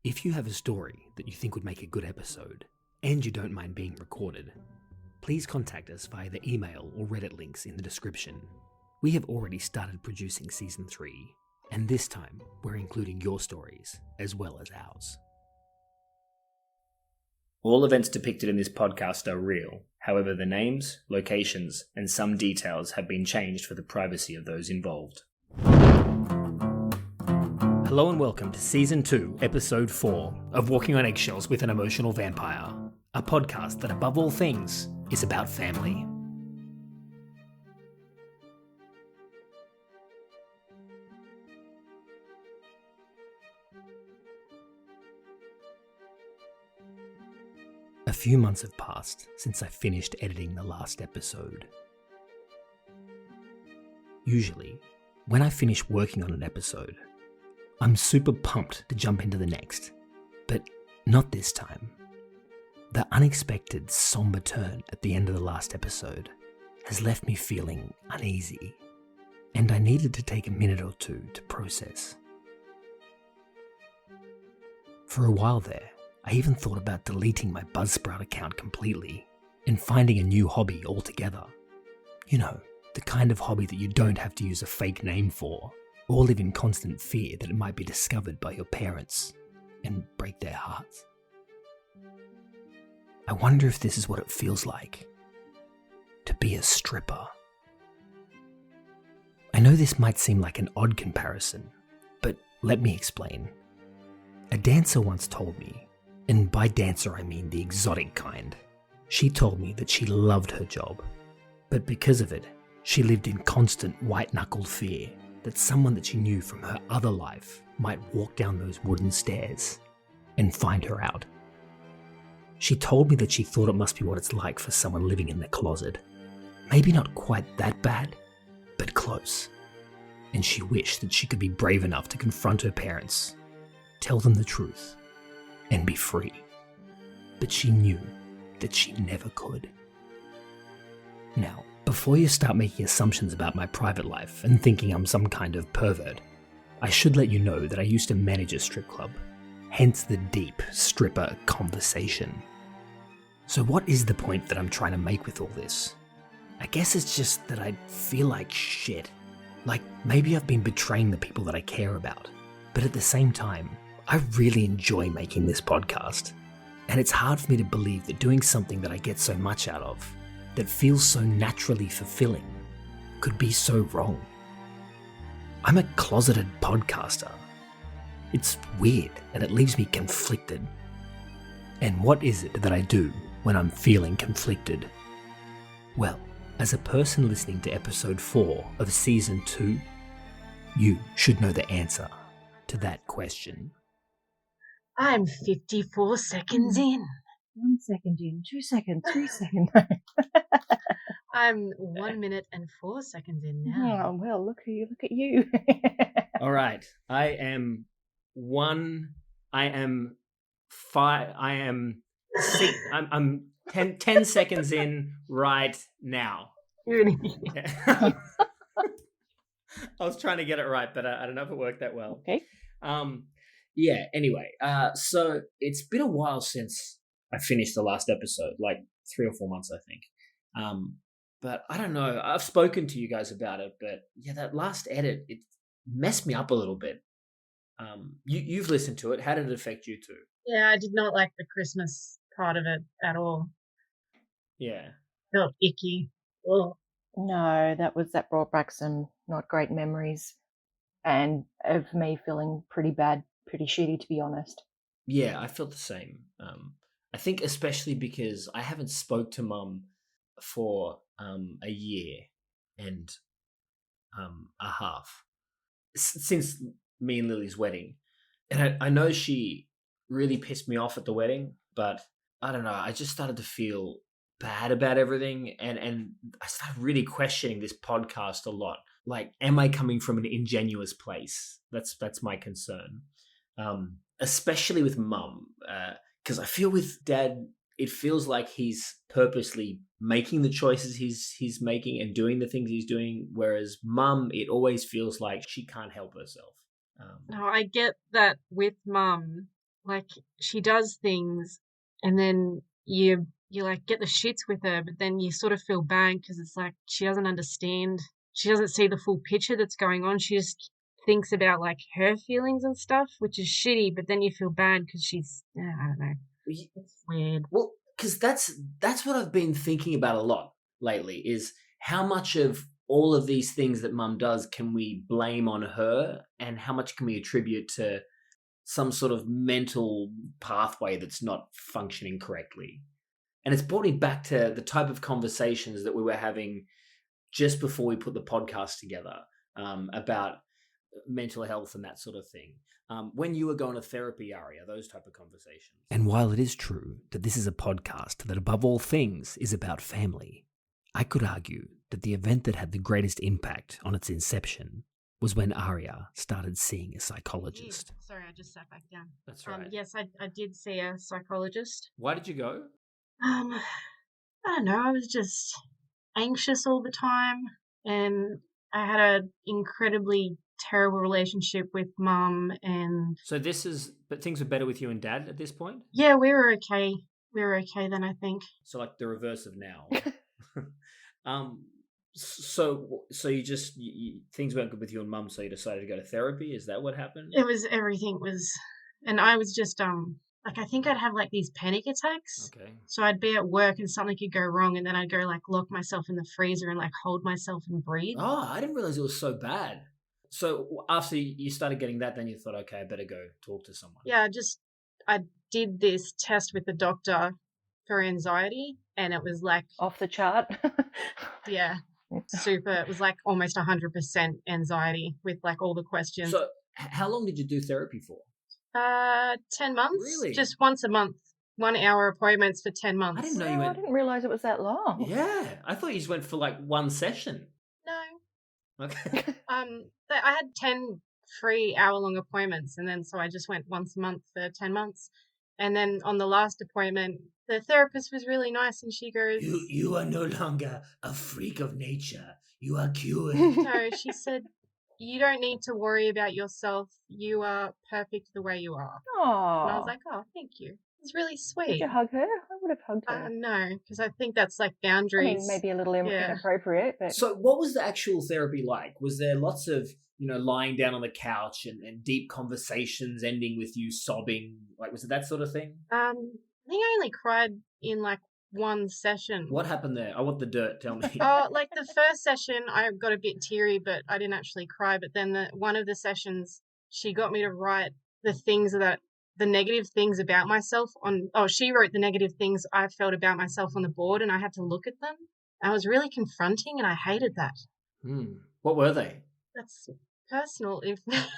If you have a story that you think would make a good episode, and you don't mind being recorded, please contact us via the email or Reddit links in the description. We have already started producing Season 3, and this time we're including your stories as well as ours. All events depicted in this podcast are real. However, the names, locations, and some details have been changed for the privacy of those involved. Hello and welcome to Season 2, Episode 4 of Walking on Eggshells with an Emotional Vampire, a podcast that above all things is about family. A few months have passed since I finished editing the last episode. Usually, when I finish working on an episode, I'm super pumped to jump into the next, but not this time. The unexpected somber turn at the end of the last episode has left me feeling uneasy, and I needed to take a minute or two to process. For a while there, I even thought about deleting my Buzzsprout account completely and finding a new hobby altogether. You know, the kind of hobby that you don't have to use a fake name for, or live in constant fear that it might be discovered by your parents and break their hearts. I wonder if this is what it feels like to be a stripper. I know this might seem like an odd comparison, but let me explain. A dancer once told me, and by dancer I mean the exotic kind, she told me that she loved her job, but because of it, she lived in constant white-knuckled fear that someone that she knew from her other life might walk down those wooden stairs and find her out. She told me that she thought it must be what it's like for someone living in the closet. Maybe not quite that bad, but close. And she wished that she could be brave enough to confront her parents, tell them the truth, and be free. But she knew that she never could. Now, before you start making assumptions about my private life and thinking I'm some kind of pervert, I should let you know that I used to manage a strip club, hence the deep stripper conversation. So what is the point that I'm trying to make with all this? I guess it's just that I feel like shit. Like maybe I've been betraying the people that I care about. But at the same time, I really enjoy making this podcast. And it's hard for me to believe that doing something that I get so much out of, that feels so naturally fulfilling, could be so wrong. I'm a closeted podcaster. It's weird and it leaves me conflicted. And what is it that I do when I'm feeling conflicted? Well, as a person listening to episode 4 of season 2, you should know the answer to that question. I'm 54 seconds in. 1 second in, 2 seconds, 3 seconds. I'm 1 minute and 4 seconds in now. Oh, well, look at you. All right. I am 10 seconds in right now. You're an idiot. I was trying to get it right, but I don't know if it worked that well. Okay. Yeah, anyway, so it's been a while since I finished the last episode, like 3 or 4 months, I think. But I don't know, I've spoken to you guys about it, but yeah, that last edit, it messed me up a little bit. You've listened to it. How did it affect you too? Yeah, I did not like the Christmas part of it at all. Yeah. Felt icky. Ugh. No, that brought back some not great memories, and of me feeling pretty bad, pretty shitty, to be honest. Yeah, I felt the same. I think especially because I haven't spoke to Mum for a year and a half since me and Lily's wedding, and I know she really pissed me off at the wedding, but I don't know. I just started to feel bad about everything, and I started really questioning this podcast a lot. Like, am I coming from an ingenuous place? That's my concern, especially with Mum, because I feel with Dad, it feels like he's purposely making the choices he's making and doing the things he's doing, whereas Mum, it always feels like she can't help herself. No, I get that with Mum. like she does things and then you like get the shits with her, but then you sort of feel bad because it's like she doesn't understand. She doesn't see the full picture that's going on. She just thinks about like her feelings and stuff, which is shitty, but then you feel bad because she's, I don't know. It's weird. Well, because that's what I've been thinking about a lot lately, is how much of all of these things that mum does can we blame on her, and how much can we attribute to some sort of mental pathway that's not functioning correctly. And it's brought me back to the type of conversations that we were having just before we put the podcast together, about mental health and that sort of thing. When you were going to therapy, Aria, those type of conversations. And while it is true that this is a podcast that above all things is about family, I could argue that the event that had the greatest impact on its inception was when Aria started seeing a psychologist. Sorry, I just sat back down. That's right. Yes, I did see a psychologist. Why did you go? I don't know. I was just anxious all the time, and I had an incredibly terrible relationship with mum. And So but things were better with you and dad at this point? yeah, we were okay. We were okay then, I think. So like the reverse of now. So things weren't good with you and mum, so you decided to go to therapy? Is that what happened? Everything was, and I was just like I think I'd have like these panic attacks. Okay. So I'd be at work and something could go wrong, and then I'd go like lock myself in the freezer and like hold myself and breathe. Oh, I didn't realize it was so bad. So after you started getting that, then you thought, okay, I better go talk to someone. Yeah, I did this test with the doctor for anxiety, and it was like Off the chart. yeah, super. It was like almost 100% anxiety with like all the questions. So how long did you do therapy for? 10 months. Really? Just once a month. 1 hour appointments for 10 months. I didn't know No, you I went. didn't realise it was that long. Yeah, I thought you just went for like one session. No. Okay. I had 10 free hour-long appointments, and then so I just went once a month for 10 months. And then on the last appointment, the therapist was really nice, and she goes, You are no longer a freak of nature. You are cured. no, she said, you don't need to worry about yourself. You are perfect the way you are. Oh. And I was like, oh, thank you. It's really Did sweet. you hug her? I would have hugged her. No, because I think that's like I boundaries. mean, maybe a little Yeah. inappropriate, but So what was the actual therapy like? Was there lots of, lying down on the couch and deep conversations ending with you sobbing? Like, was it that sort of thing? I think I only cried in like one session. What happened there? I want the dirt. Tell me. Oh, like the first session, I got a bit teary, but I didn't actually cry. But then one of the sessions, she got me to write the negative things about myself she wrote the negative things I felt about myself on the board, and I had to look at them. I was really confronting, and I hated that. What were they? That's personal information.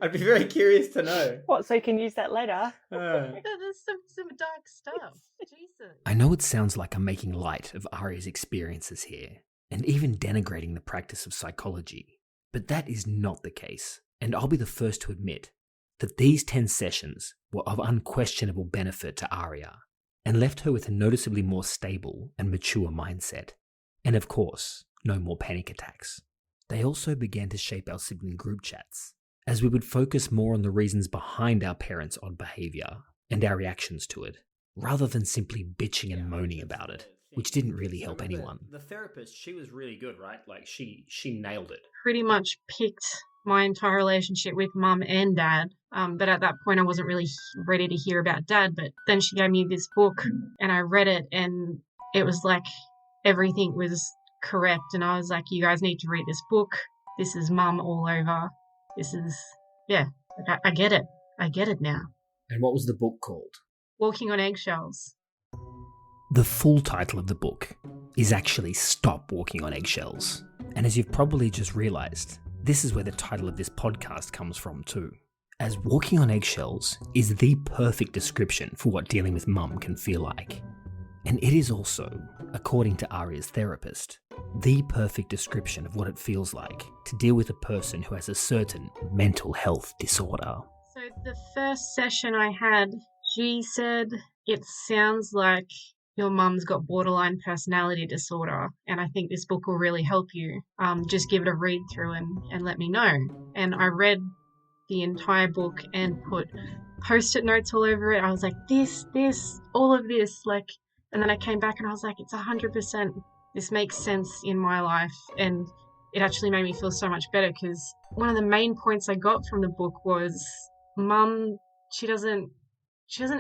I'd be very curious to know. what? So you can use that later? There's some dark stuff. Jesus. I know it sounds like I'm making light of Aria's experiences here, and even denigrating the practice of psychology, but that is not the case, and I'll be the first to admit that these 10 sessions were of unquestionable benefit to Aria, and left her with a noticeably more stable and mature mindset, and of course, no more panic attacks. They also began to shape our sibling group chats, as we would focus more on the reasons behind our parents' odd behaviour and our reactions to it, rather than simply bitching and moaning about it, which didn't really help anyone. The therapist, she was really good, right? Like she nailed it. Pretty much picked my entire relationship with mum and dad. But at that point, I wasn't really ready to hear about dad. But then she gave me this book, and I read it, and it was like everything was correct. And I was like, you guys need to read this book. This is mum all over. This is, yeah, I get it. I get it now. And what was the book called? Walking on Eggshells. The full title of the book is actually Stop Walking on Eggshells. And as you've probably just realised, this is where the title of this podcast comes from too. As walking on eggshells is the perfect description for what dealing with mum can feel like. And it is also, according to Aria's therapist, the perfect description of what it feels like to deal with a person who has a certain mental health disorder. So the first session I had, she said, it sounds like your mum's got borderline personality disorder, and I think this book will really help you. Just give it a read through and let me know. And I read the entire book and put post-it notes all over it. I was like, this, all of this, like, and then I came back and I was like, it's 100%. This makes sense in my life. And it actually made me feel so much better, because one of the main points I got from the book was, Mum, she doesn't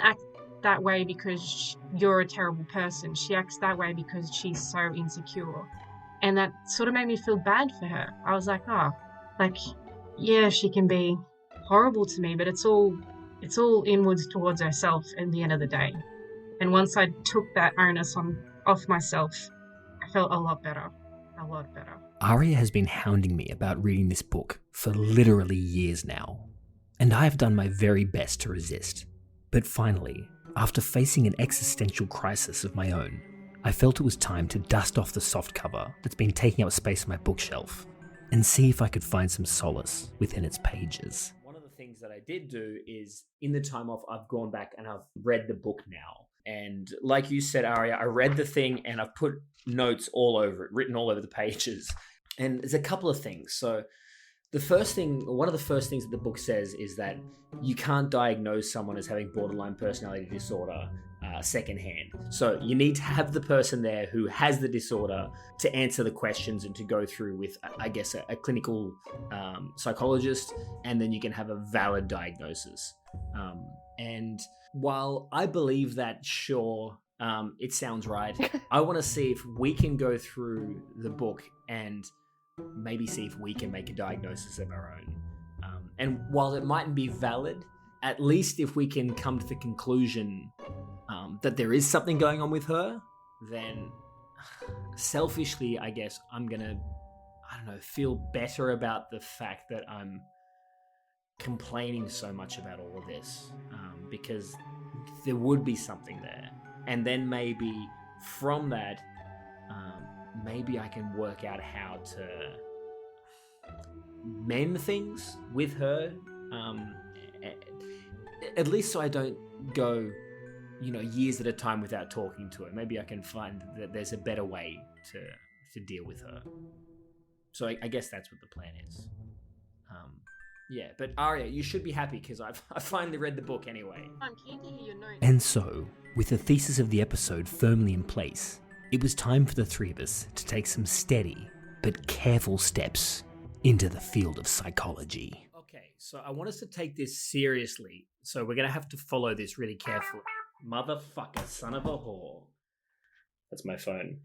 act that way because you're a terrible person. She acts that way because she's so insecure. And that sort of made me feel bad for her. I was like, oh, like, yeah, she can be horrible to me, but it's all inwards towards herself at the end of the day. And once I took that onus off myself, I felt a lot better. Aria has been hounding me about reading this book for literally years now, and I have done my very best to resist. But finally, after facing an existential crisis of my own, I felt it was time to dust off the softcover that's been taking up space on my bookshelf and see if I could find some solace within its pages. One of the things that I did do is, in the time off, I've gone back and I've read the book now. And like you said, Aria, I read the thing and I've put notes all over it, written all over the pages. And there's a couple of things. So one of the first things that the book says is that you can't diagnose someone as having borderline personality disorder secondhand. So you need to have the person there who has the disorder to answer the questions and to go through with, I guess, a clinical psychologist, and then you can have a valid diagnosis. And while I believe that, sure, it sounds right, I want to see if we can go through the book and maybe see if we can make a diagnosis of our own. And while it mightn't be valid, at least if we can come to the conclusion that there is something going on with her, then selfishly, I guess, I'm going to, feel better about the fact that I'm complaining so much about all of this, because there would be something there. And then maybe from that, maybe I can work out how to mend things with her, at least so I don't go, years at a time without talking to her. Maybe I can find that there's a better way to deal with her. So I guess that's what the plan is. Yeah, but Aria, you should be happy because I finally read the book anyway. I'm keen to hear your notes. And so, with the thesis of the episode firmly in place, it was time for the three of us to take some steady but careful steps into the field of psychology. Okay, so I want us to take this seriously, so we're going to have to follow this really carefully. Motherfucker, son of a whore. That's my phone.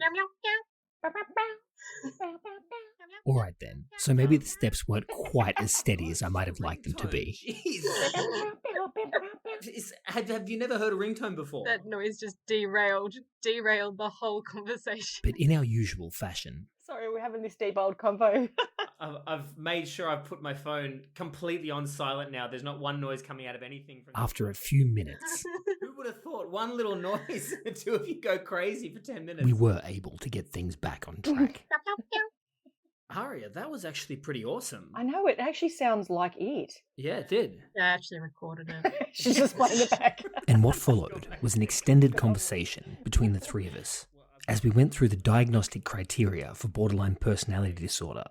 Alright then, so maybe the steps weren't quite as steady as I might have liked them to be. Jeez. Have you never heard a ringtone before? That noise just derailed the whole conversation. But in our usual fashion, Sorry, we're having this deep old convo. I've made sure I've put my phone completely on silent now. There's not one noise coming out of anything. After a few minutes, Who would have thought one little noise and two of you go crazy for 10 minutes? we were able to get things back on track. Aria, that was actually pretty awesome. I know, it actually sounds like it. Yeah, it did. I actually recorded it. She's just playing it back. And what followed was an extended conversation between the three of us as we went through the diagnostic criteria for borderline personality disorder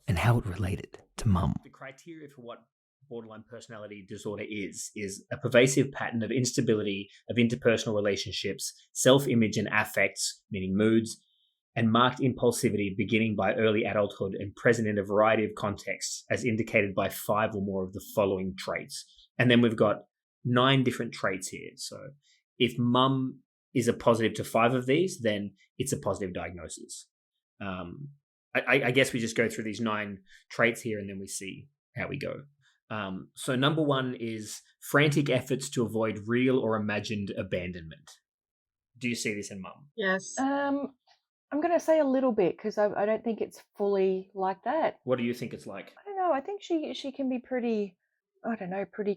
and how it related to Mum. The criteria for what borderline personality disorder is a pervasive pattern of instability of interpersonal relationships, self-image and affects, meaning moods, and marked impulsivity beginning by early adulthood and present in a variety of contexts, as indicated by 5 or more of the following traits. And then we've got 9 different traits here. So if Mum is a positive to 5 of these, then it's a positive diagnosis. I guess we just go through these 9 traits here and then we see how we go. So number 1 is frantic efforts to avoid real or imagined abandonment. Do you see this in Mum? Yes. I'm going to say a little bit because I don't think it's fully like that. What do you think it's like? I don't know. I think she can be pretty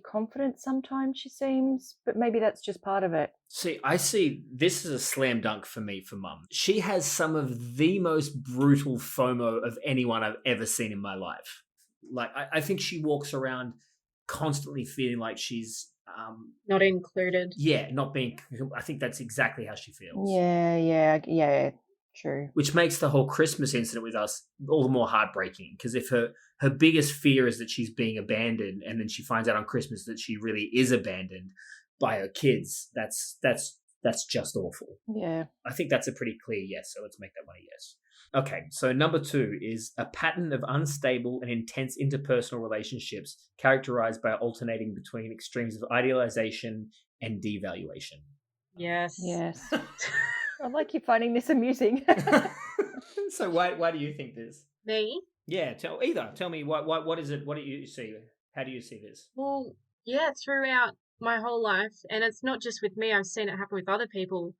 confident sometimes, she seems, but maybe that's just part of it. See, I see this is a slam dunk for me for Mum. She has some of the most brutal FOMO of anyone I've ever seen in my life. Like, I think she walks around constantly feeling like she's Not included. Yeah, not being. I think that's exactly how she feels. Yeah, true. Which makes the whole Christmas incident with us all the more heartbreaking. Because if her biggest fear is that she's being abandoned, and then she finds out on Christmas that she really is abandoned by her kids, that's just awful. Yeah. I think that's a pretty clear yes. So let's make that one a yes. Okay, so number 2 is a pattern of unstable and intense interpersonal relationships characterized by alternating between extremes of idealization and devaluation. Yes. Yes. I like you finding this amusing. So why do you think this? Me? Yeah, tell me what is it? What do you see? How do you see this? Well, yeah, throughout my whole life, and it's not just with me, I've seen it happen with other people.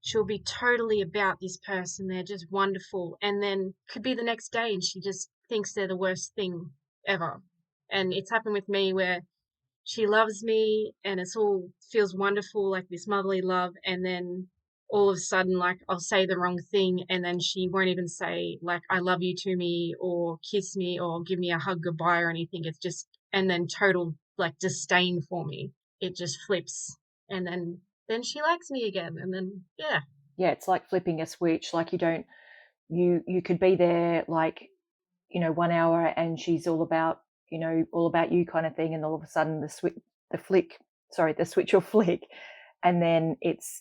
She'll be totally about this person. They're just wonderful. And then could be the next day and she just thinks they're the worst thing ever. And it's happened with me where she loves me and it's all feels wonderful, like this motherly love. And then all of a sudden, like I'll say the wrong thing and then she won't even say like, I love you to me or kiss me or give me a hug goodbye or anything. It's just, and then total like disdain for me. It just flips. And then she likes me again, and then Yeah, it's like flipping a switch. Like you could be there like 1 hour and she's all about you kind of thing, and all of a sudden the switch will flick, and then it's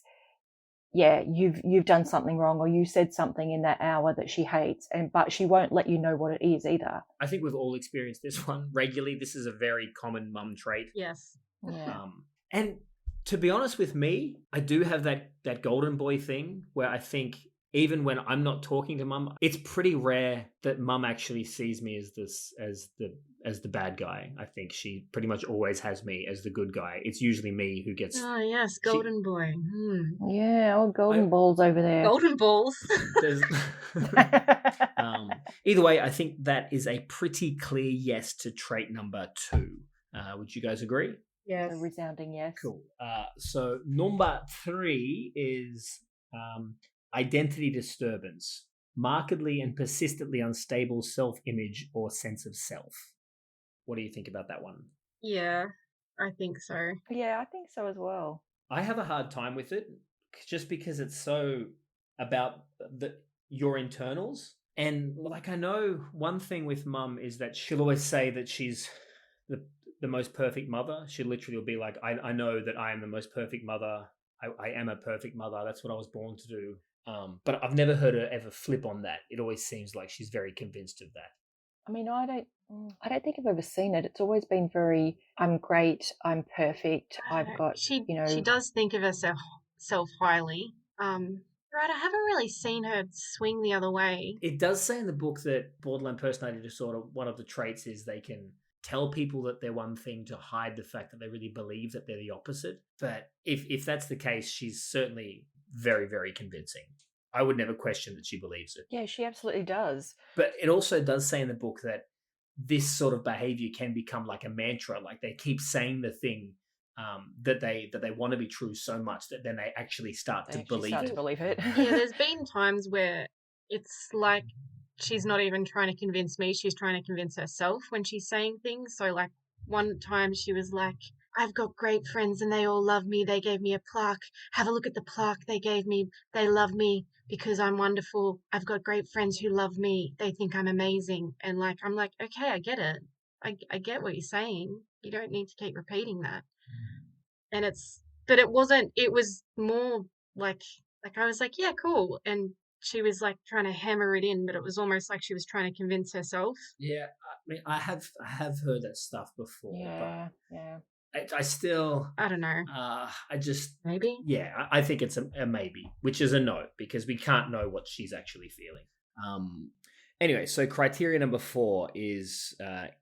you've done something wrong or you said something in that hour that she hates, but she won't let you know what it is either. I think we've all experienced this one regularly. This is a very common mum trait. yes. Yeah. And to be honest with me, I do have that golden boy thing where I think even when I'm not talking to mum, it's pretty rare that mum actually sees me as the bad guy. I think she pretty much always has me as the good guy. It's usually me who gets. Oh yes, golden boy. Yeah, old golden balls over there. Golden balls. Either way, I think that is a pretty clear yes to trait number 2. Would you guys agree? Yes. A resounding yes. Cool. So number 3 is identity disturbance, markedly and persistently unstable self-image or sense of self. What do you think about that one? Yeah, I think so. Yeah, I think so as well. I have a hard time with it just because it's so about your internals. And like I know one thing with mum is that she'll always say that she's the most perfect mother. She literally will be like, I know that I am the most perfect mother. I am a perfect mother. That's what I was born to do. But I've never heard her ever flip on that. It always seems like she's very convinced of that. I mean, I don't think I've ever seen it. It's always been very, I'm great, I'm perfect, I've got, She does think of herself highly. Right, I haven't really seen her swing the other way. It does say in the book that borderline personality disorder, one of the traits is they can tell people that they're one thing to hide the fact that they really believe that they're the opposite. But if that's the case, she's certainly very, very convincing. I would never question that she believes it. Yeah, she absolutely does. But it also does say in the book that this sort of behavior can become like a mantra. Like they keep saying the thing that they want to be true so much that then they actually start to believe it. Yeah, there's been times where it's like she's not even trying to convince me. She's trying to convince herself when she's saying things. So like one time she was like, I've got great friends and they all love me. They gave me a plaque. Have a look at the plaque they gave me. They love me because I'm wonderful. I've got great friends who love me. They think I'm amazing. And like, I'm like, okay, I get it. I get what you're saying. You don't need to keep repeating that. And it was more like I was like, yeah, cool. And she was like trying to hammer it in, but it was almost like she was trying to convince herself. Yeah. I mean, I have heard that stuff before. Yeah. I still, I don't know. I just maybe. Yeah, I think it's a maybe, which is a no because we can't know what she's actually feeling. Anyway, so criteria number 4 is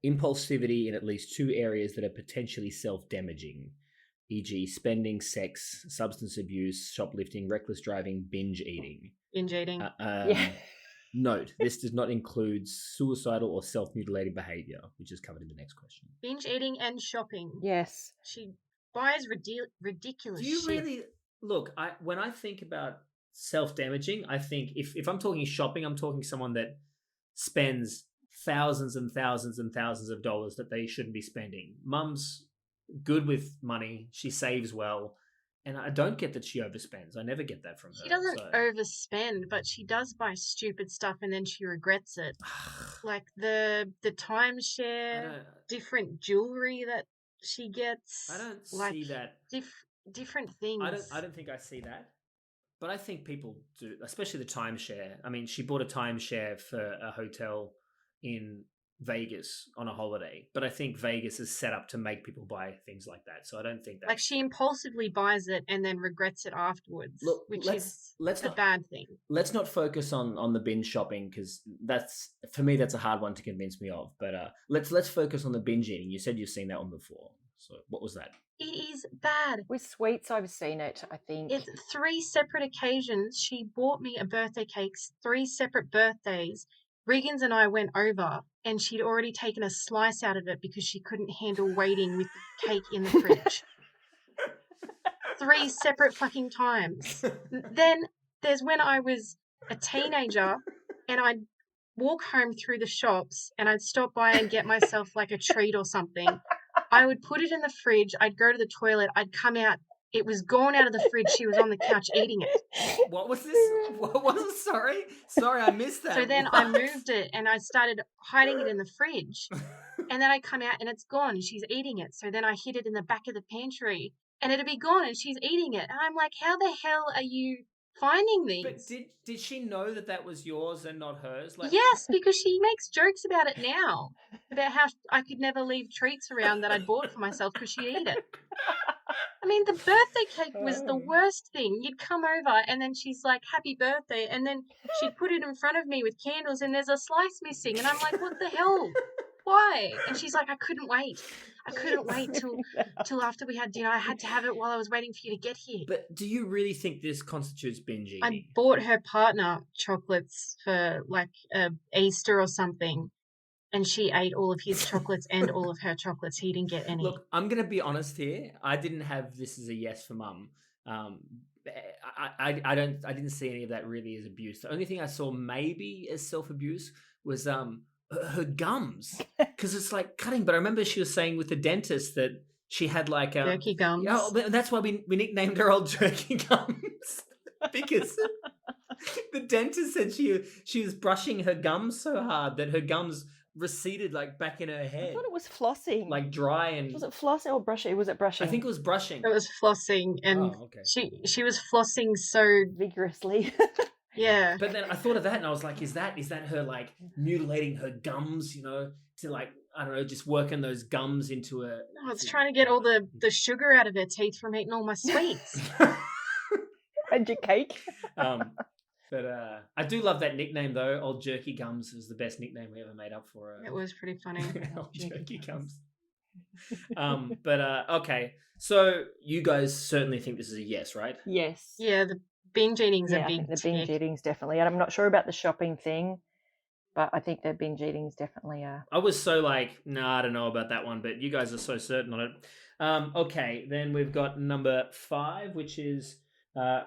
impulsivity in at least 2 areas that are potentially self-damaging, e.g., spending, sex, substance abuse, shoplifting, reckless driving, binge eating. Binge eating. Note: this does not include suicidal or self-mutilating behavior, which is covered in the next question. Binge eating and shopping. Yes. She buys ridiculous. Do you shit. really look? When I think about self-damaging, I think if I'm talking shopping, I'm talking someone that spends thousands and thousands and thousands of dollars that they shouldn't be spending. Mums good with money. She saves well. And I don't get that she overspends. I never get that from her. She doesn't so. overspend, but she does buy stupid stuff and then she regrets it. Like the I timeshare, don't, different jewelry that she gets. I don't like see that. different things. I don't think I see that. But I think people do, especially the timeshare. I mean, she bought a timeshare for a hotel in Vegas on a holiday, but I think Vegas is set up to make people buy things like that. So I don't think that. Like she impulsively buys it and then regrets it afterwards, Look, which let's is a not, bad thing. Let's not focus on the binge shopping because that's, for me, that's a hard one to convince me of. But let's focus on the binge eating. You said you've seen that one before. So what was that? It is bad. With sweets, I've seen it, I think. It's 3 separate occasions. She bought me a birthday cake, 3 separate birthdays. Riggins and I went over and she'd already taken a slice out of it because she couldn't handle waiting with the cake in the fridge. 3 separate fucking times. Then there's when I was a teenager and I'd walk home through the shops and I'd stop by and get myself like a treat or something. I would put it in the fridge. I'd go to the toilet. I'd come out. It was gone out of the fridge. She was on the couch eating it. What was this? What was it? Sorry, I missed that. So then I moved it and I started hiding it in the fridge. And then I come out and it's gone and she's eating it. So then I hid it in the back of the pantry and it'd be gone and she's eating it. And I'm like, how the hell are you finding these? But did she know that was yours and not hers? Like... Yes, because she makes jokes about it now, about how I could never leave treats around that I'd bought for myself because she'd eat it. I mean, the birthday cake was the worst thing. You'd come over and then she's like, happy birthday. And then she'd put it in front of me with candles and there's a slice missing. And I'm like, what the hell? Why? And she's like, I couldn't wait till after we had dinner. I had to have it while I was waiting for you to get here. But do you really think this constitutes binge eating? I bought her partner chocolates for like Easter or something. And she ate all of his chocolates and all of her chocolates. He didn't get any. Look, I'm going to be honest here. I didn't have this as a yes for mum. I didn't see any of that really as abuse. The only thing I saw maybe as self-abuse was her gums, because it's like cutting. But I remember she was saying with the dentist that she had like jerky gums. Oh, that's why we nicknamed her old jerky gums because the dentist said she was brushing her gums so hard that her gums receded like back in her head. I thought it was flossing. Like dry and... Was it flossing or brushing? Was it brushing? I think it was brushing. It was flossing and she was flossing so vigorously. Yeah. But then I thought of that and I was like, is that her like mutilating her gums, to like, I don't know, just working those gums into a... No, it's trying to get all the sugar out of her teeth from eating all my sweets. And your cake. But I do love that nickname, though. Old Jerky Gums was the best nickname we ever made up for her. It was pretty funny. Old Jerky Gums. Okay. So you guys certainly think this is a yes, right? Yes. Yeah, the binge eating's a big the binge eating's definitely. And I'm not sure about the shopping thing, but I think the binge eating's definitely a... I was so like, I don't know about that one, but you guys are so certain on it. Okay, then we've got number 5, which is...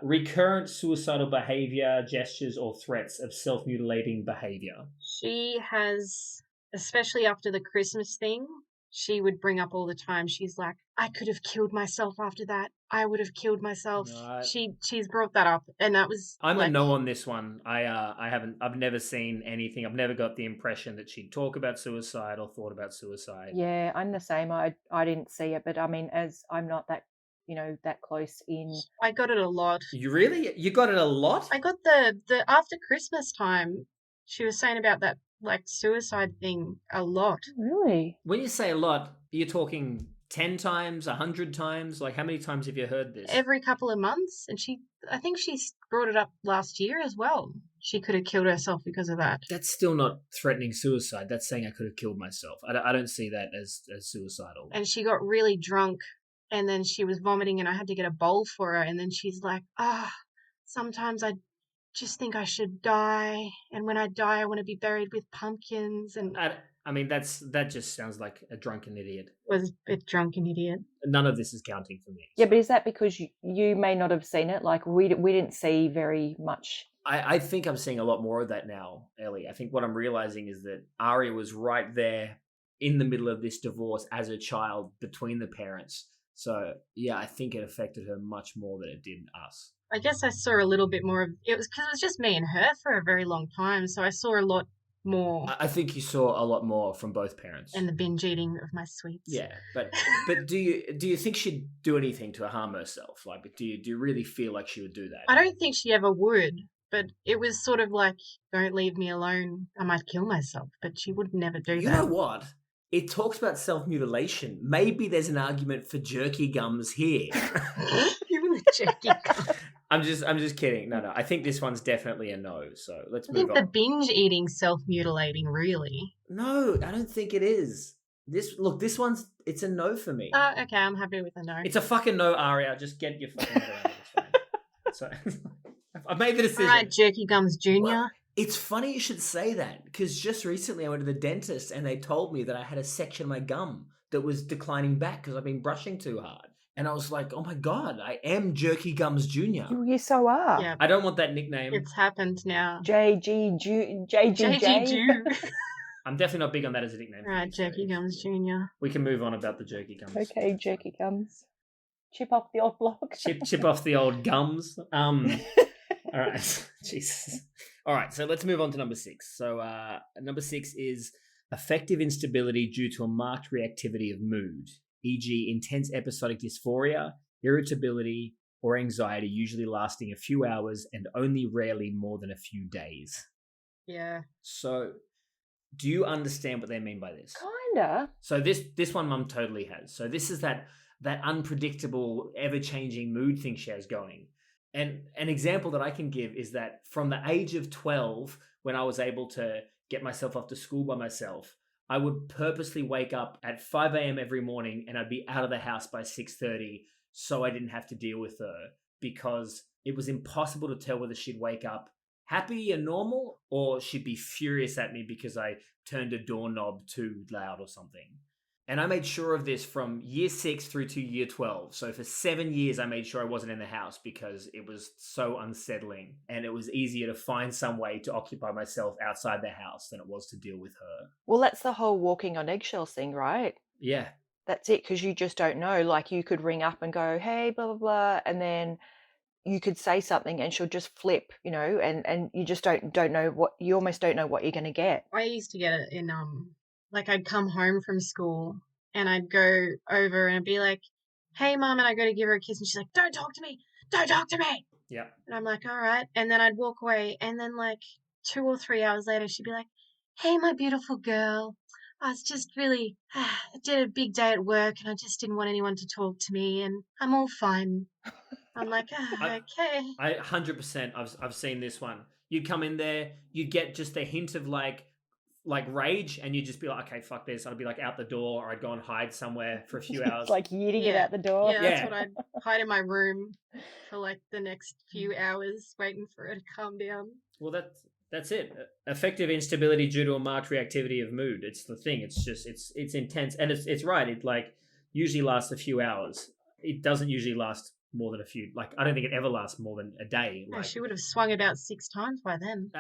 recurrent suicidal behavior, gestures, or threats of self-mutilating behavior. She has, especially after the Christmas thing, she would bring up all the time. She's like, I could have killed myself after that. I would have killed myself. Right. She's brought that up, and that was. I'm a no on this one. I've never seen anything. I've never got the impression that she'd talk about suicide or thought about suicide. Yeah, I'm the same. I didn't see it, but I mean, as I'm not that that close in. I got it a lot. You really? You got it a lot? I got the after Christmas time, she was saying about that like suicide thing a lot. Really? When you say a lot, you're talking 10 times, 100 times? Like how many times have you heard this? Every couple of months. And I think she brought it up last year as well. She could have killed herself because of that. That's still not threatening suicide. That's saying I could have killed myself. I don't see that as suicidal. And she got really drunk. And then she was vomiting and I had to get a bowl for her. And then she's like, sometimes I just think I should die. And when I die, I want to be buried with pumpkins. And I mean, that just sounds like a drunken idiot. Was a bit drunken idiot. None of this is counting for me. Yeah, but is that because you may not have seen it? Like we didn't see very much. I think I'm seeing a lot more of that now, Ellie. I think what I'm realizing is that Ari was right there in the middle of this divorce as a child between the parents. So, yeah, I think it affected her much more than it did us. I guess I saw a little bit more of it was because it was just me and her for a very long time, so I saw a lot more. I think you saw a lot more from both parents. And the binge eating of my sweets. Yeah, but do you think she'd do anything to harm herself? Like, do you really feel like she would do that? I don't think she ever would, but it was sort of like, don't leave me alone. I might kill myself, but she would never do that. You know what? It talks about self-mutilation. Maybe there's an argument for jerky gums here. Even the jerky gums. I'm just kidding. No. I think this one's definitely a no. So let's I move think on. the binge eating self-mutilating, really. No, I don't think it is. This one's it's a no for me. Okay, I'm happy with a no. It's a fucking no, Aria. Just get your fucking head around it. It's fine. So I've made the decision. All right, Jerky Gums Jr. Well, it's funny you should say that because just recently I went to the dentist and they told me that I had a section of my gum that was declining back because I've been brushing too hard. And I was like, oh my God, I am Jerky Gums Jr. You so are. Yeah, I don't want that nickname. it's happened now. JGJ. JGG. I'm definitely not big on that as a nickname. All right, Jerky Gums Jr. We can move on about the jerky gums. Okay, jerky gums. Chip off the old block. Chip off the old gums. All right. Jesus. All right, so let's move on to number 6. So number 6 is affective instability due to a marked reactivity of mood, e.g. intense episodic dysphoria, irritability, or anxiety, usually lasting a few hours and only rarely more than a few days. Yeah. So do you understand what they mean by this? Kinda. So this one Mum totally has. So this is that unpredictable, ever-changing mood thing she has going. And an example that I can give is that from the age of 12, when I was able to get myself off to school by myself, I would purposely wake up at 5 a.m. every morning and I'd be out of the house by 6:30 so I didn't have to deal with her because it was impossible to tell whether she'd wake up happy and normal or she'd be furious at me because I turned a doorknob too loud or something. And I made sure of this from year 6 through to year 12. So for 7 years, I made sure I wasn't in the house because it was so unsettling. And it was easier to find some way to occupy myself outside the house than it was to deal with her. Well, that's the whole walking on eggshells thing, right? Yeah. That's it, because you just don't know. Like, you could ring up and go, hey, blah, blah, blah, and then you could say something and she'll just flip, and you just don't know you almost don't know what you're going to get. I used to get it in, like I'd come home from school and I'd go over and I'd be like, hey, Mum, and I go to give her a kiss and she's like, don't talk to me. Yeah. And I'm like, all right. And then I'd walk away and then like 2 or 3 hours later, she'd be like, hey, my beautiful girl. I was just really, I did a big day at work and I just didn't want anyone to talk to me and I'm all fine. I'm like, okay. I 100%. I've seen this one. You'd come in there, you'd get just a hint of like rage, and you'd just be like, okay, fuck this. I'd be like out the door, or I'd go and hide somewhere for a few hours. Like yeeting it out the door. Yeah, that's what I'd hide in my room for like the next few hours, waiting for it to calm down. Well, that's it. Effective instability due to a marked reactivity of mood. It's the thing. It's just it's intense, and it's right. It like usually lasts a few hours. It doesn't usually last more than a few. Like I don't think it ever lasts more than a day. No, like, she would have swung about 6 times by then.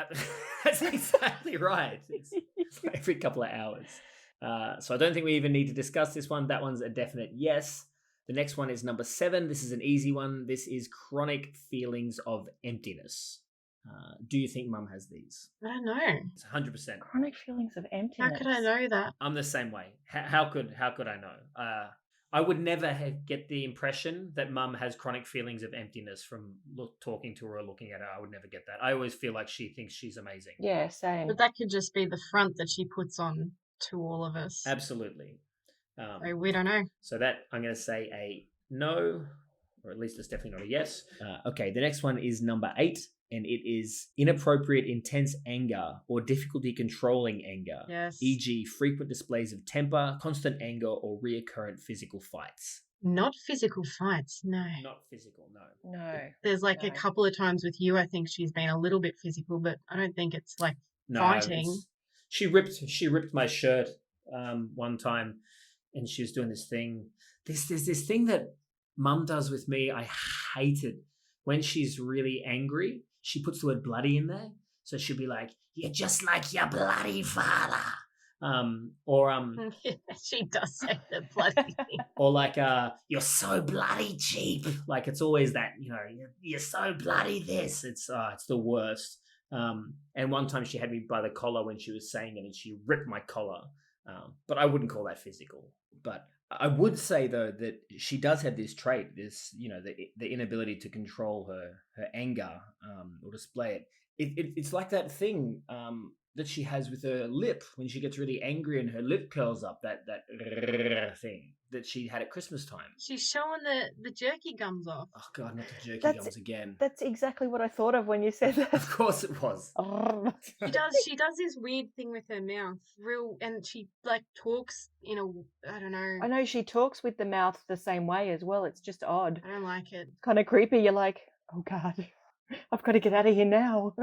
That's exactly right. It's like every couple of hours. So I don't think we even need to discuss this one. That one's a definite yes. The next one is number 7. This is an easy one. This is chronic feelings of emptiness. Do you think Mum has these? I don't know. It's 100%. Chronic feelings of emptiness. How could I know that? I'm the same way. How could I know? I would never get the impression that Mum has chronic feelings of emptiness from talking to her or looking at her. I would never get that. I always feel like she thinks she's amazing. Yeah, same. But that could just be the front that she puts on to all of us. Absolutely. So we don't know. So that I'm going to say a no, or at least it's definitely not a yes. Okay, the next one is number 8, and it is inappropriate intense anger or difficulty controlling anger. Yes. E.g. frequent displays of temper, constant anger, or reoccurrent physical fights. Not physical fights, no. Not physical, no. No. There's like No. a couple of times with you, I think she's been a little bit physical, but I don't think it's like No, fighting. She ripped my shirt one time, and she was doing this thing. There's this thing that Mum does with me. I hate it. When she's really angry, she puts the word bloody in there. So she'll be like, "You're just like your bloody father." Yeah, she does say the bloody thing. or like you're so bloody cheap. Like it's always that, you're so bloody this. It's the worst. And one time she had me by the collar when she was saying it, and she ripped my collar. But I wouldn't call that physical. But I would say though that she does have this trait, this the inability to control her anger or display it. It's like that thing that she has with her lip when she gets really angry and her lip curls up. That thing that she had at Christmas time. She's showing the jerky gums off. Oh God, not the jerky That's- gums again. That's exactly what I thought of when you said that. Of course it was. She does this weird thing with her mouth, and she like talks in I don't know. I know she talks with the mouth the same way as well. It's just odd. I don't like it. Kind of creepy. You're like, oh God, I've got to get out of here now.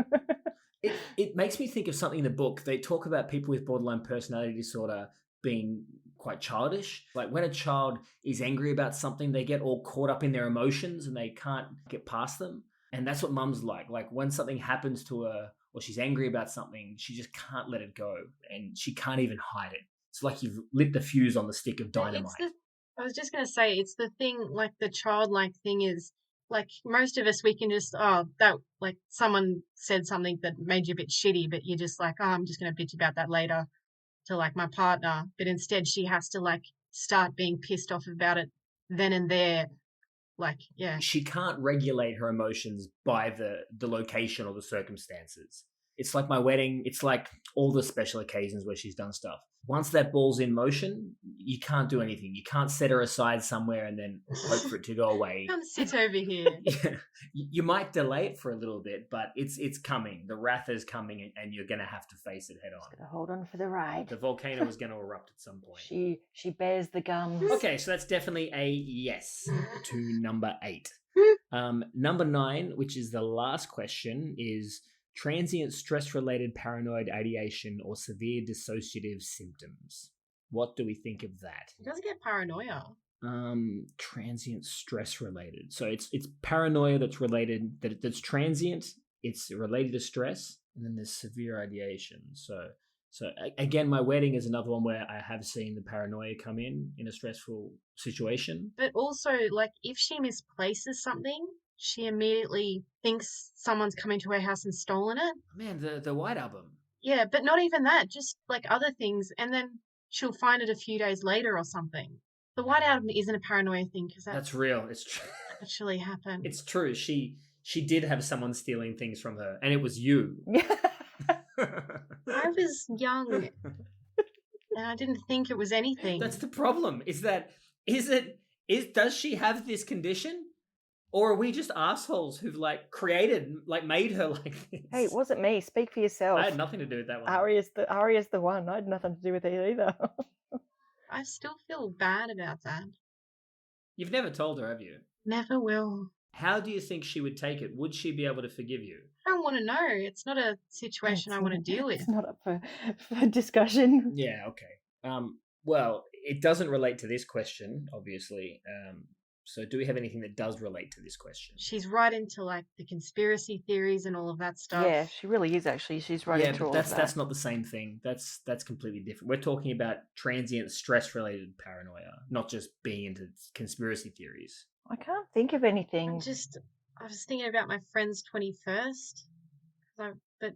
It makes me think of something in the book. They talk about people with borderline personality disorder being quite childish. Like when a child is angry about something, they get all caught up in their emotions and they can't get past them. And that's what Mum's like. Like when something happens to her or she's angry about something, she just can't let it go and she can't even hide it. It's like you've lit the fuse on the stick of dynamite. I was just going to say, it's the thing, like the childlike thing is, like most of us, we can just, like someone said something that made you a bit shitty, but you're just like, I'm just going to bitch about that later to like my partner. But instead she has to like start being pissed off about it then and there. Like, yeah. She can't regulate her emotions by the location or the circumstances. It's like my wedding. It's like all the special occasions where she's done stuff. Once that ball's in motion, you can't do anything. You can't set her aside somewhere and then hope for it to go away. Come sit over here. You might delay it for a little bit, but it's coming. The wrath is coming, and you're going to have to face it head on. Gotta hold on for the ride. The volcano is going to erupt at some point. She bears the gums. Okay, so that's definitely a yes to number 8. Number 9, which is the last question, is transient stress-related paranoid ideation or severe dissociative symptoms. What do we think of that? It doesn't get paranoia. Transient stress-related. So it's paranoia that's related, that's transient. It's related to stress, and then there's severe ideation. So again, my wedding is another one where I have seen the paranoia come in a stressful situation. But also, like, if she misplaces something, she immediately thinks someone's come into her house and stolen it. Man, the White Album. Yeah, but not even that, just like other things, and then she'll find it a few days later or something. The White Album isn't a paranoia thing because that's real. It's true. Actually happened. It's true. She did have someone stealing things from her, and it was you. I was young, and I didn't think it was anything. That's the problem. Does she have this condition? Or are we just assholes who've made her like this? Hey, it wasn't me. Speak for yourself. I had nothing to do with that one. Aria's the one. I had nothing to do with it either. I still feel bad about that. You've never told her, have you? Never will. How do you think she would take it? Would she be able to forgive you? I don't want to know. It's not a situation I want to deal with. It's not up for discussion. Yeah, okay. Well, it doesn't relate to this question, obviously. So do we have anything that does relate to this question? She's right into like the conspiracy theories and all of that stuff. Yeah, she really is actually. She's right into all of that. That's not the same thing. That's completely different. We're talking about transient stress-related paranoia, not just being into conspiracy theories. I can't think of anything. I was thinking about my friend's 21st, but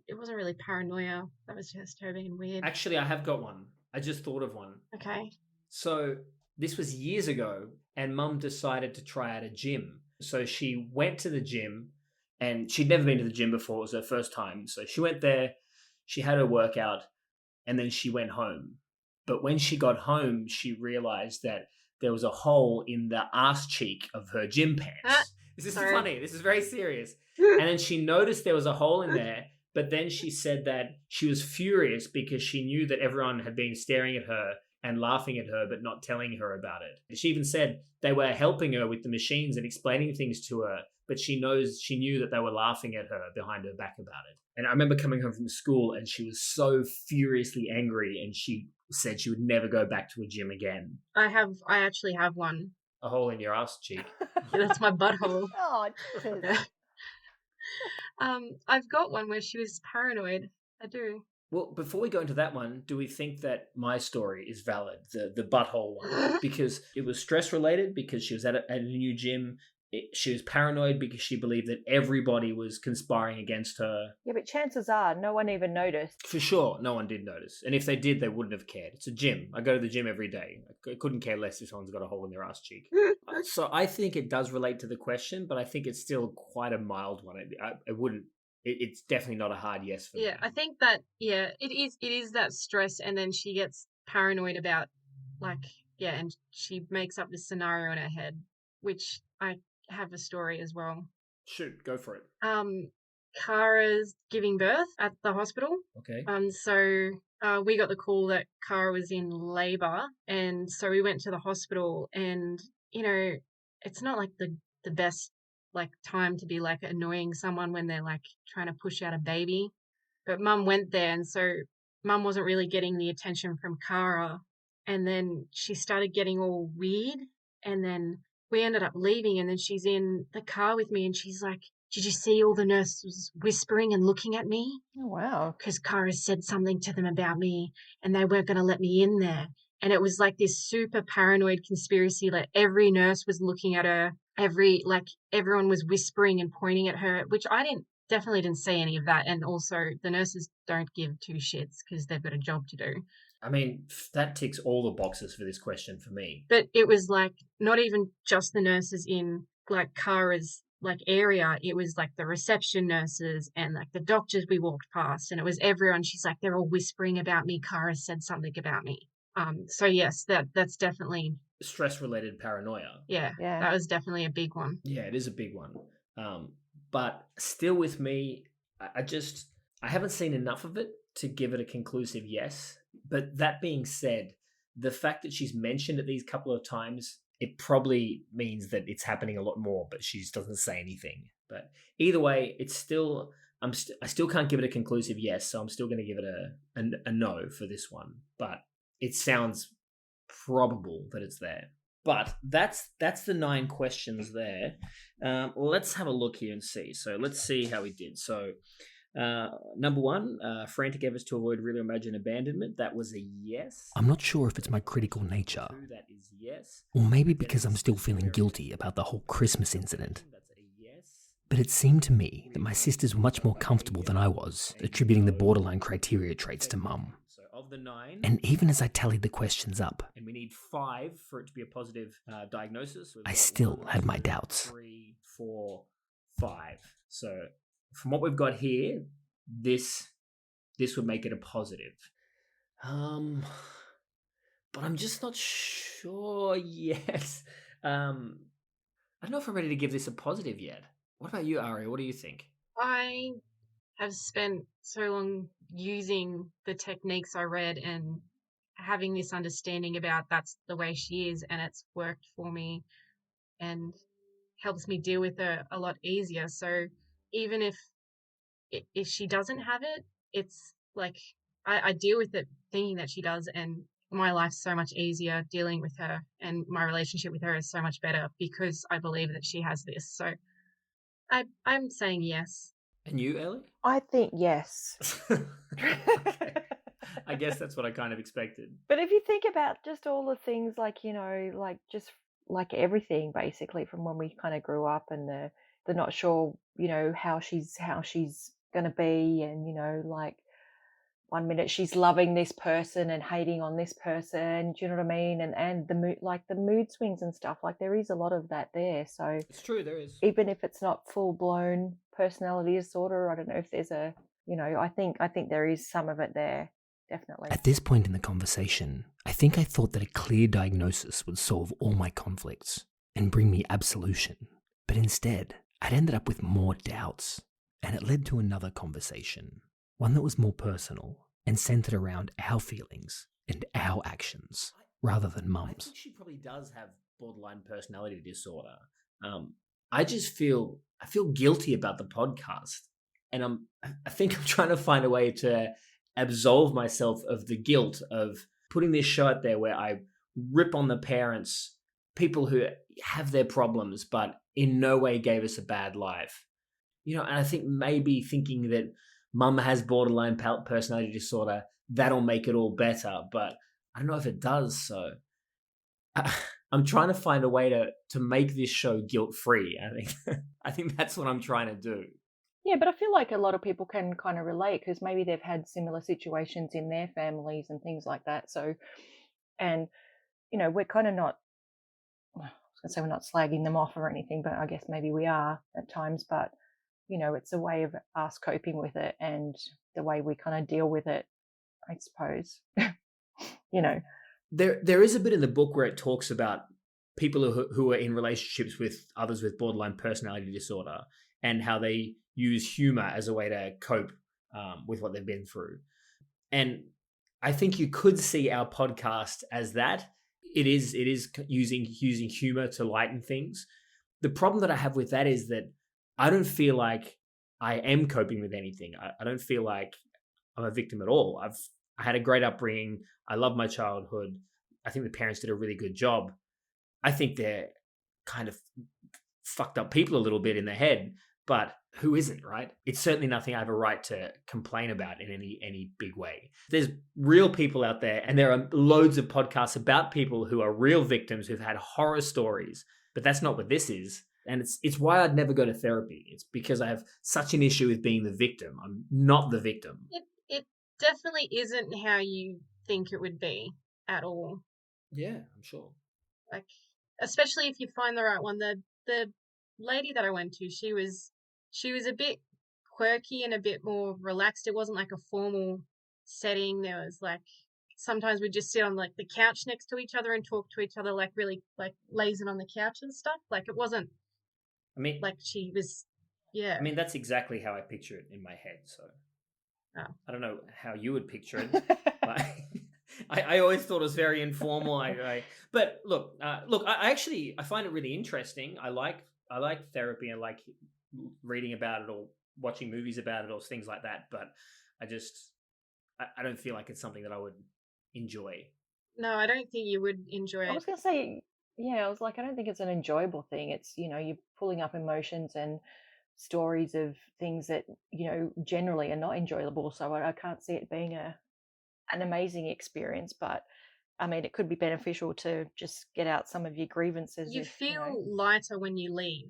it wasn't really paranoia. That was just her being weird. Actually, I have got one. I just thought of one. Okay. So this was years ago, and Mum decided to try out a gym. So she went to the gym, and she'd never been to the gym before. It was her first time. So she went there, she had her workout, and then she went home. But when she got home, she realized that there was a hole in the arse cheek of her gym pants. This is funny. This is very serious. And then she noticed there was a hole in there, but then she said that she was furious because she knew that everyone had been staring at her and laughing at her, but not telling her about it. She even said they were helping her with the machines and explaining things to her, but she knew that they were laughing at her behind her back about it. And I remember coming home from school and she was so furiously angry, and she said she would never go back to a gym again. I actually have one. A hole in your ass cheek. That's my butthole. Oh, Jesus. I've got one where she was paranoid. I do. Well, before we go into that one, do we think that my story is valid, the butthole one? Because it was stress related, because she was at a new gym. She was paranoid because she believed that everybody was conspiring against her. Yeah, but chances are no one even noticed. For sure, no one did notice. And if they did, they wouldn't have cared. It's a gym. I go to the gym every day. I couldn't care less if someone's got a hole in their ass cheek. So I think it does relate to the question, but I think it's still quite a mild one. It wouldn't. It's definitely not a hard yes for me. Yeah, I think that, it is that stress, and then she gets paranoid about, and she makes up this scenario in her head, which I have a story as well. Shoot, go for it. Kara's giving birth at the hospital. Okay. So we got the call that Kara was in labor, and so we went to the hospital, and, it's not like the best time to be annoying someone when they're trying to push out a baby. But Mum went there, and so Mum wasn't really getting the attention from Kara, and then she started getting all weird, and then we ended up leaving, and then she's in the car with me, and she's like, "Did you see all the nurses whispering and looking at me? Oh, wow. Because Kara said something to them about me, and they weren't going to let me in there." And it was like this super paranoid conspiracy. Every nurse was looking at her. Everyone was whispering and pointing at her, which I definitely didn't see any of that. And also the nurses don't give two shits because they've got a job to do. I mean, that ticks all the boxes for this question for me. But it was not even just the nurses in Kara's area. It was the reception nurses and the doctors we walked past, and it was everyone. She's like, they're all whispering about me. Kara said something about me. So yes, that's definitely stress-related paranoia. Yeah, that was definitely a big one. Yeah, it is a big one. But still with me, I haven't seen enough of it to give it a conclusive yes. But that being said, the fact that she's mentioned it these couple of times, it probably means that it's happening a lot more, but she just doesn't say anything. But either way, it's still, I still can't give it a conclusive yes, so I'm still going to give it a no for this one. But it sounds probable that it's there. But that's the 9 questions there. Let's have a look here and see. So let's see how we did. So number 1, frantic efforts to avoid real or imagined abandonment. That was a yes. I'm not sure if it's my critical nature. 2, that is yes. Or maybe because I'm still feeling guilty about the whole Christmas incident. That's a yes. But it seemed to me that my sisters were much more comfortable than I was, attributing the borderline criteria traits to Mum. So of the 9... And even as I tallied the questions up, and we need 5 for it to be a positive diagnosis. I still had my doubts. 3, 4, 5. So from what we've got here, this would make it a positive. But I'm just not sure yet. I don't know if I'm ready to give this a positive yet. What about you, Ari? What do you think? I have spent so long using the techniques I read and having this understanding about that's the way she is, and it's worked for me and helps me deal with her a lot easier. So even if she doesn't have it, it's I deal with it thinking that she does, and my life's so much easier dealing with her, and my relationship with her is so much better because I believe that she has this. So I'm saying yes. And you, Ellie? I think yes. Okay. I guess that's what I kind of expected. But if you think about just all the things just everything basically from when we kind of grew up, and the not sure, how she's going to be, and, 1 minute she's loving this person and hating on this person, do you know what I mean? And the mood, the mood swings and stuff, there is a lot of that there. So It's true, there is. even if it's not full blown personality disorder, I don't know if there's a, I think there is some of it there, definitely. At this point in the conversation, I think I thought that a clear diagnosis would solve all my conflicts and bring me absolution. But instead, I'd ended up with more doubts, and it led to another conversation, one that was more personal and centered around our feelings and our actions rather than I Mum's. think she probably does have borderline personality disorder. I feel guilty about the podcast, and I think I'm trying to find a way to absolve myself of the guilt of putting this show out there where I rip on the parents, people who have their problems but in no way gave us a bad life. And I think maybe thinking that mum has borderline personality disorder, that'll make it all better. But I don't know if it does. So I'm trying to find a way to make this show guilt-free. I think that's what I'm trying to do. Yeah, but I feel like a lot of people can kind of relate because maybe they've had similar situations in their families and things like that. So, and, we're kind of not, I was going to say we're not slagging them off or anything, but I guess maybe we are at times. But, it's a way of us coping with it and the way we kind of deal with it, I suppose. There is a bit in the book where it talks about people who are in relationships with others with borderline personality disorder and how they use humor as a way to cope with what they've been through. And I think you could see our podcast as that. It is using humor to lighten things. The problem that I have with that is that I don't feel like I am coping with anything. I don't feel like I'm a victim at all. I had a great upbringing. I love my childhood. I think the parents did a really good job. I think they're kind of fucked up people a little bit in the head, but who isn't, right? It's certainly nothing I have a right to complain about in any big way. There's real people out there, and there are loads of podcasts about people who are real victims who've had horror stories, but that's not what this is. And it's why I'd never go to therapy. It's because I have such an issue with being the victim. I'm not the victim. It definitely isn't how you think it would be at all. Yeah, I'm sure. Like, especially if you find the right one. The lady that I went to, she was a bit quirky and a bit more relaxed. It wasn't like a formal setting. There was like, sometimes we'd just sit on like the couch next to each other and talk to each other, like really like lazing on the couch and stuff. Like it wasn't, like she was, yeah. I mean, that's exactly how I picture it in my head. So I don't know how you would picture it. But I always thought it was very informal. But look, I find it really interesting. I like therapy. I like reading about it or watching movies about it or things like that. But I don't feel like it's something that I would enjoy. No, I don't think you would enjoy it. I was going to say, I was like, I don't think it's an enjoyable thing. It's, you're pulling up emotions and stories of things that, generally are not enjoyable. So I can't see it being an amazing experience, but I mean, it could be beneficial to just get out some of your grievances. You feel lighter when you leave.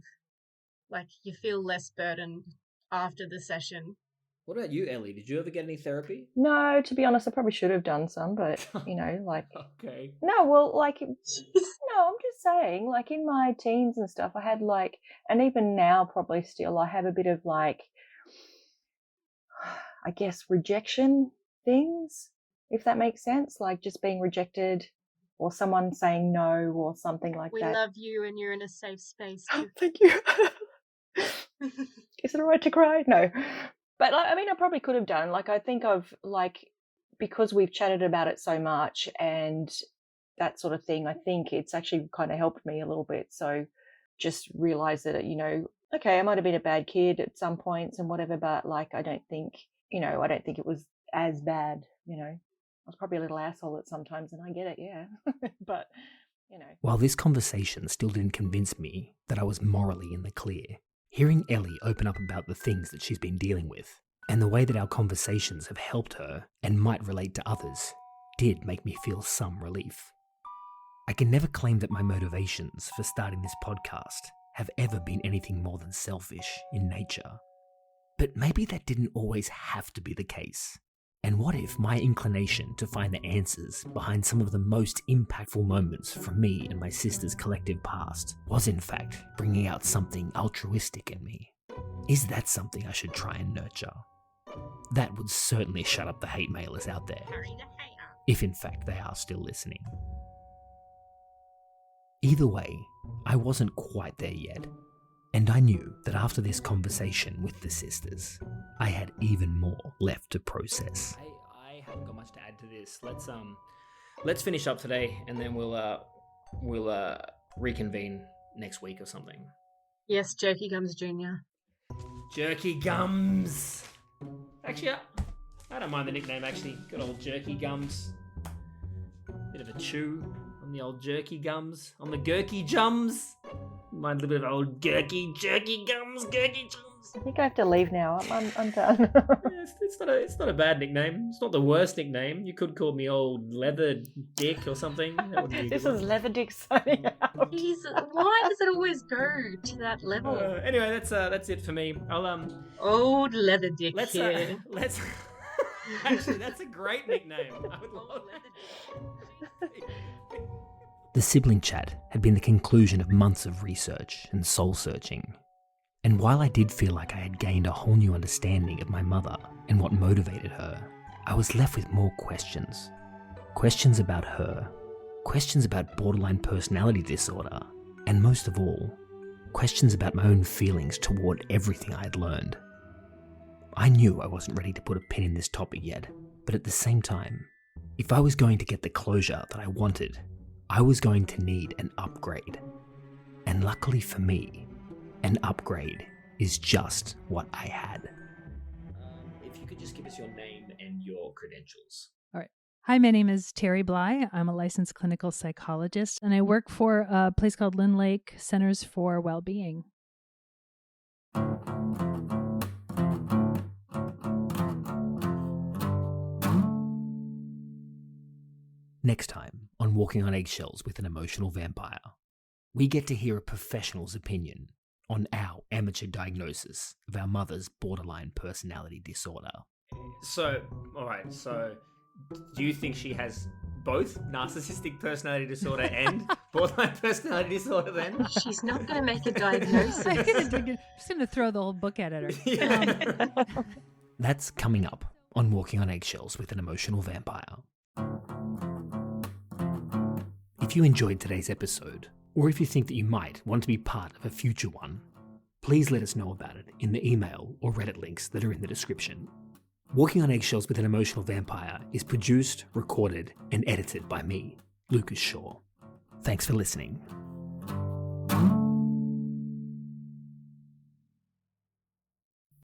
Like you feel less burdened after the session. What about you, Ellie? Did you ever get any therapy? No, to be honest, I probably should have done some, but like okay. No, well, like no, I'm just saying, like in my teens and stuff, I had like, and even now probably still, I have a bit of like, I guess, rejection things, if that makes sense, like just being rejected or someone saying no or something like that. We love you and you're in a safe space. Thank you. Is it all right to cry? No. But I mean, I probably could have done, like, I think I've like, because we've chatted about it so much and that sort of thing, I think it's actually kind of helped me a little bit. So just realize that, okay, I might have been a bad kid at some points and whatever, but like, I don't think it was as bad, I was probably a little asshole at sometimes and I get it. Yeah. But, While this conversation still didn't convince me that I was morally in the clear, hearing Ellie open up about the things that she's been dealing with and the way that our conversations have helped her and might relate to others did make me feel some relief. I can never claim that my motivations for starting this podcast have ever been anything more than selfish in nature. But maybe that didn't always have to be the case. And what if my inclination to find the answers behind some of the most impactful moments from me and my sister's collective past was in fact bringing out something altruistic in me? Is that something I should try and nurture? That would certainly shut up the hate mailers out there, if in fact they are still listening. Either way, I wasn't quite there yet, and I knew that after this conversation with the sisters, I had even more left to process. I haven't got much to add to this. Let's finish up today, and then we'll reconvene next week or something. Yes, Jerky Gums Jr. Jerky Gums. Actually, I don't mind the nickname. Actually, good old Jerky Gums. Bit of a chew on the old Jerky Gums, on the Gurky Jums. Mind a little bit of old Jerky Gums, Gurky Jums. I think I have to leave now. I'm done. it's not a bad nickname. It's not the worst nickname. You could call me old leather dick or something. That would be a This good is one. leather dick signing out. Why does it always go to that level? Anyway, that's it for me. I'll Old leather dick let's here. let's. Actually, that's a great nickname. I would love Old leather dick. The sibling chat had been the conclusion of months of research and soul searching. And while I did feel like I had gained a whole new understanding of my mother and what motivated her, I was left with more questions. Questions about her, questions about borderline personality disorder, and most of all, questions about my own feelings toward everything I had learned. I knew I wasn't ready to put a pin in this topic yet, but at the same time, if I was going to get the closure that I wanted, I was going to need an upgrade. And luckily for me, an upgrade is just what I had. If you could just give us your name and your credentials. Hi, my name is Terry Bly. I'm a licensed clinical psychologist, and I work for a place called Lynn Lake Centers for Wellbeing. Next time on Walking on Eggshells with an Emotional Vampire, we get to hear a professional's opinion on our amateur diagnosis of our mother's borderline personality disorder. So, all right. So, do you think she has both narcissistic personality disorder and borderline personality disorder? Then She's not going to make a diagnosis. I'm just going to throw the whole book at her. Yeah. That's coming up on Walking on Eggshells with an Emotional Vampire. If you enjoyed today's episode, or if you think that you might want to be part of a future one, please let us know about it in the email or Reddit links that are in the description. Walking on Eggshells with an Emotional Vampire is produced, recorded, and edited by me, Lucas Shaw. Thanks for listening.